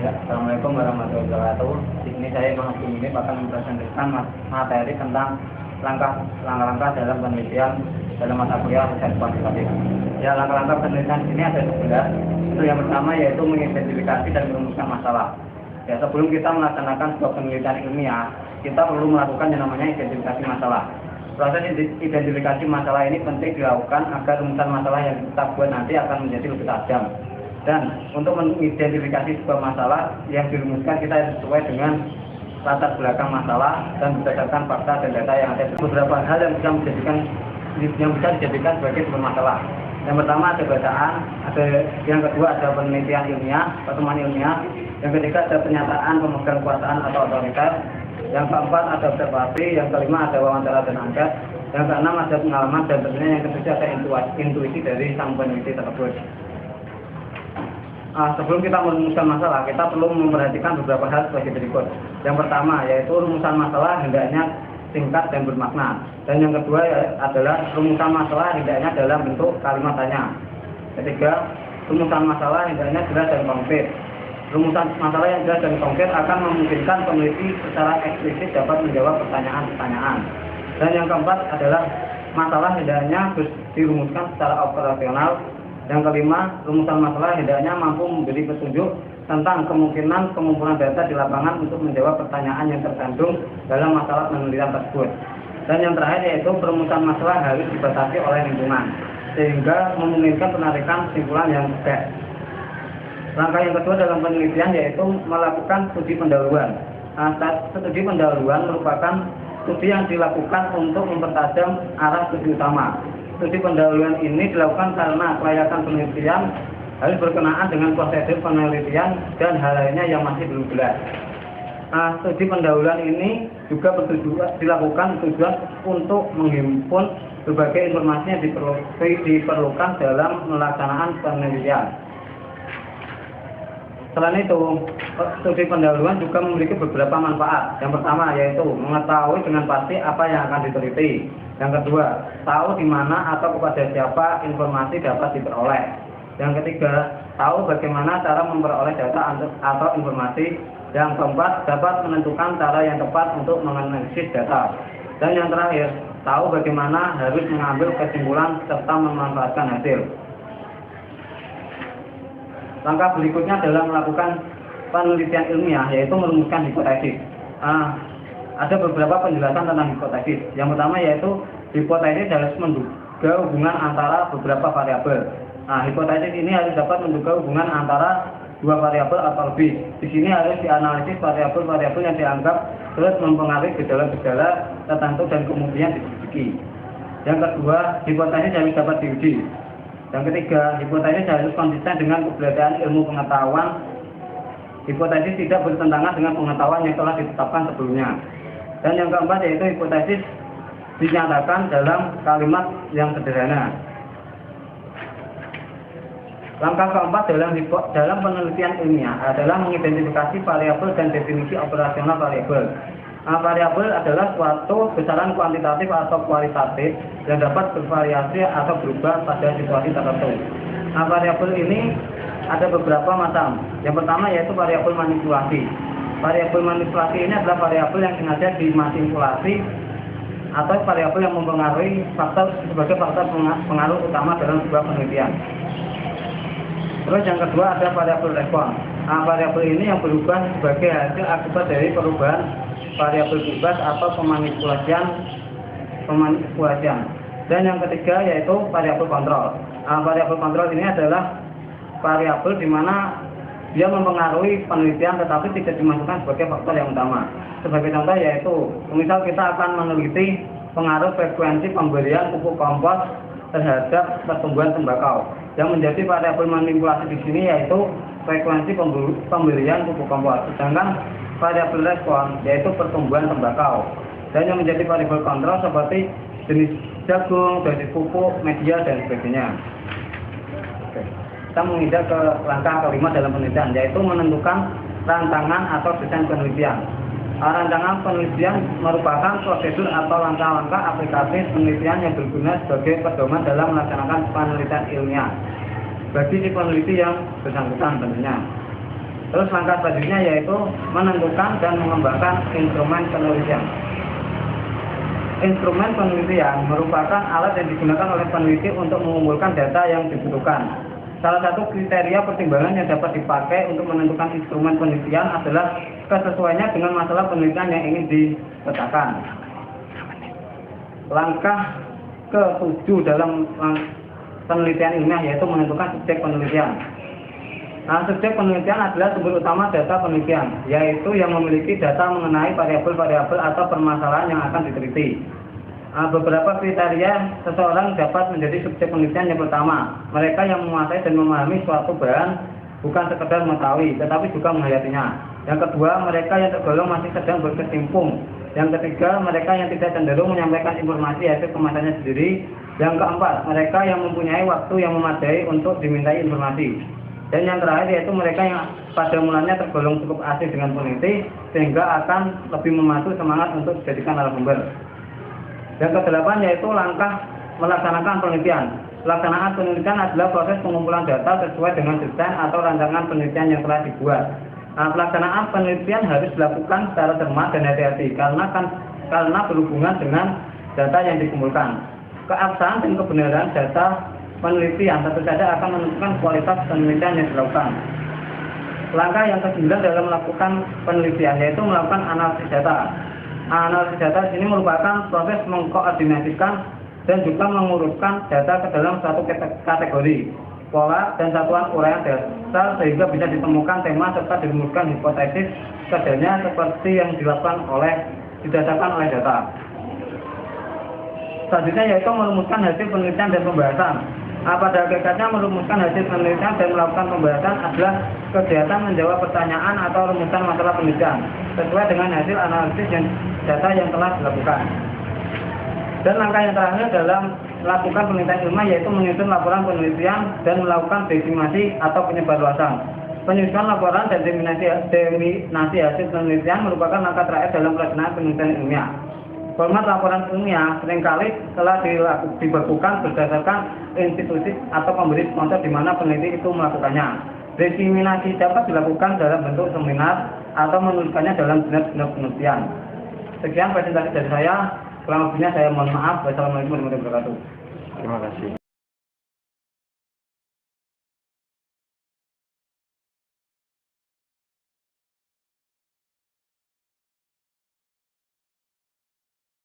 Ya, Assalamualaikum warahmatullahi wabarakatuh. Di sini saya Imam Abdul ini akan mempresentasikan materi tentang langkah-langkah dalam penelitian dalam mata kuliah riset kuantitatif. Ya, langkah-langkah penelitian ini ada 11. Itu yang pertama yaitu mengidentifikasi dan merumuskan masalah. Ya, sebelum kita melaksanakan sebuah penelitian ilmiah, kita perlu melakukan yang namanya identifikasi masalah. Proses identifikasi masalah ini penting dilakukan agar rumusan masalah yang kita buat nanti akan menjadi lebih tajam. Dan untuk mengidentifikasi sebuah masalah yang dirumuskan kita sesuai dengan latar belakang masalah dan berdasarkan fakta dan data yang ada. Beberapa hal yang bisa dijadikan sebagai sebuah masalah. Yang pertama ada bacaan, yang kedua ada penelitian ilmiah, pertemuan ilmiah, yang ketiga ada pernyataan pemegang kekuasaan atau otoritas, yang keempat ada observasi, yang kelima ada wawancara dan angket, yang keenam ada pengalaman, dan tentunya yang ketujuh ada intuisi dari sang peneliti tersebut. Sebelum kita merumuskan masalah, kita perlu memperhatikan beberapa hal sebagai berikut. Yang pertama yaitu rumusan masalah hendaknya singkat dan bermakna. Dan yang kedua adalah rumusan masalah hendaknya dalam bentuk kalimat tanya. Ketiga, rumusan masalah hendaknya jelas dan konkret. Rumusan masalah yang jelas dan konkret akan memungkinkan peneliti secara eksplisit dapat menjawab pertanyaan-pertanyaan. Dan yang keempat adalah masalah hendaknya dirumuskan secara operasional. Yang kelima, rumusan masalah hendaknya mampu memberi petunjuk tentang kemungkinan pengumpulan data di lapangan untuk menjawab pertanyaan yang terkandung dalam masalah penelitian tersebut. Dan yang terakhir yaitu perumusan masalah harus dibatasi oleh lingkungan, sehingga memungkinkan penarikan kesimpulan yang tegas. Langkah yang kedua dalam penelitian yaitu melakukan studi pendahuluan. Studi pendahuluan merupakan studi yang dilakukan untuk mempertajam arah studi utama. Studi pendahuluan ini dilakukan karena kelayakan penelitian harus berkenaan dengan prosedur penelitian dan hal lainnya yang masih belum jelas. Studi pendahuluan ini juga dilakukan tujuan untuk menghimpun berbagai informasi yang diperlukan dalam melaksanaan penelitian. Selain itu, studi pendahuluan juga memiliki beberapa manfaat. Yang pertama yaitu mengetahui dengan pasti apa yang akan diteliti. Yang kedua, tahu di mana atau kepada siapa informasi dapat diperoleh. Yang ketiga, tahu bagaimana cara memperoleh data atau informasi. Yang keempat, dapat menentukan cara yang tepat untuk menganalisis data. Dan yang terakhir, tahu bagaimana harus mengambil kesimpulan serta memanfaatkan hasil. Langkah berikutnya adalah melakukan penelitian ilmiah, yaitu merumuskan hipotesis. Ada beberapa penjelasan tentang hipotesis. Yang pertama yaitu hipotesis harus menduga hubungan antara beberapa variabel. Hipotesis ini harus dapat menduga hubungan antara dua variabel atau lebih. Di sini harus dianalisis variabel-variabel yang dianggap terus mempengaruhi gejala-gejala tertentu dan kemudian diselidiki. Yang kedua, hipotesis harus dapat diuji. Yang ketiga, hipotesis harus konsisten dengan keberadaan ilmu pengetahuan. Hipotesis tidak bertentangan dengan pengetahuan yang telah ditetapkan sebelumnya. Dan yang keempat yaitu hipotesis dinyatakan dalam kalimat yang sederhana. Langkah keempat dalam penelitian ilmiah adalah mengidentifikasi variabel dan definisi operasional variabel. Variabel adalah suatu besaran kuantitatif atau kualitatif yang dapat bervariasi atau berubah pada situasi tertentu. Variabel ini ada beberapa macam. Yang pertama yaitu variabel manipulasi. Variabel manipulasi ini adalah variabel yang sengaja dimanipulasi atau variabel yang mempengaruhi sebagai faktor pengaruh utama dalam sebuah penelitian. Terus yang kedua ada variabel respon. Variabel ini yang berubah sebagai hasil akibat dari perubahan variabel bebas atau pemanipulasian. Dan yang ketiga yaitu variabel kontrol. Variabel kontrol ini adalah variabel di mana dia mempengaruhi penelitian tetapi tidak dimasukkan sebagai faktor yang utama. Sebagai contoh yaitu, misal kita akan meneliti pengaruh frekuensi pemberian pupuk kompos terhadap pertumbuhan tembakau. Yang menjadi variabel manipulasi di sini yaitu frekuensi pemberian pupuk kompos. Sedangkan variabel respon yaitu pertumbuhan tembakau. Dan yang menjadi variabel kontrol seperti jenis jagung, dosis pupuk, media dan sebagainya. Kita menginjak ke langkah kelima dalam penelitian yaitu menentukan rancangan atau desain penelitian. Rancangan penelitian merupakan prosedur atau langkah-langkah aplikasi penelitian yang berguna sebagai pedoman dalam melaksanakan penelitian ilmiah bagi si peneliti yang bersangkutan tentunya. Terus langkah selanjutnya yaitu menentukan dan mengembangkan instrumen penelitian. Instrumen penelitian merupakan alat yang digunakan oleh peneliti untuk mengumpulkan data yang dibutuhkan. Salah satu kriteria pertimbangan yang dapat dipakai untuk menentukan instrumen penelitian adalah kesesuaiannya dengan masalah penelitian yang ingin dipecahkan. Langkah ke-7 dalam penelitian ilmiah yaitu menentukan subjek penelitian. Nah, subjek penelitian adalah sumber utama data penelitian, yaitu yang memiliki data mengenai variabel-variabel atau permasalahan yang akan diteliti. Beberapa kriteria seseorang dapat menjadi subjek penelitian. Yang pertama, mereka yang menguasai dan memahami suatu bahan bukan sekedar mengetahui, tetapi juga menghayatinya. Yang kedua, mereka yang tergolong masih sedang berkecimpung. Yang ketiga, mereka yang tidak cenderung menyampaikan informasi hasil kemasannya sendiri. Yang keempat, mereka yang mempunyai waktu yang memadai untuk dimintai informasi. Dan yang terakhir yaitu mereka yang pada mulanya tergolong cukup asik dengan peneliti sehingga akan lebih memacu semangat untuk dijadikan narasumber. Yang kedelapan yaitu langkah melaksanakan penelitian. Pelaksanaan penelitian adalah proses pengumpulan data sesuai dengan desain atau rancangan penelitian yang telah dibuat. Nah, pelaksanaan penelitian harus dilakukan secara cermat dan hati-hati karena berhubungan dengan data yang dikumpulkan. Keabsahan dan kebenaran data penelitian tentu saja akan menentukan kualitas penelitian yang dilakukan. Langkah yang ke-9 dalam melakukan penelitian yaitu melakukan analisis data. Analisis data ini merupakan proses mengkoordinasikan dan juga mengurutkan data ke dalam satu kategori, pola, dan satuan uraian dasar sehingga bisa ditemukan tema serta dirumuskan hipotesis kerjanya seperti yang didasarkan oleh data. Selanjutnya yaitu merumuskan hasil penelitian dan pembahasan. Pada hakikatnya merumuskan hasil penelitian dan melakukan pembahasan adalah kegiatan menjawab pertanyaan atau rumusan masalah penelitian sesuai dengan hasil analisis dan data yang telah dilakukan. Dan langkah yang terakhir dalam melakukan penelitian ilmiah yaitu menyusun laporan penelitian dan melakukan desimasi atau penyebarluasan. Penyusunan laporan dan diseminasi hasil penelitian merupakan langkah terakhir dalam pelaksanaan penelitian ilmiah. Format laporan ilmiah seringkali telah diberlakukan berdasarkan institusi atau pemberi sponsor di mana peneliti itu melakukannya. Diseminasi dapat dilakukan dalam bentuk seminar atau menuliskannya dalam jurnal penelitian. Sekian presentasi dari saya. Kurang lebihnya saya mohon maaf. Wassalamualaikum warahmatullahi wabarakatuh. Terima kasih.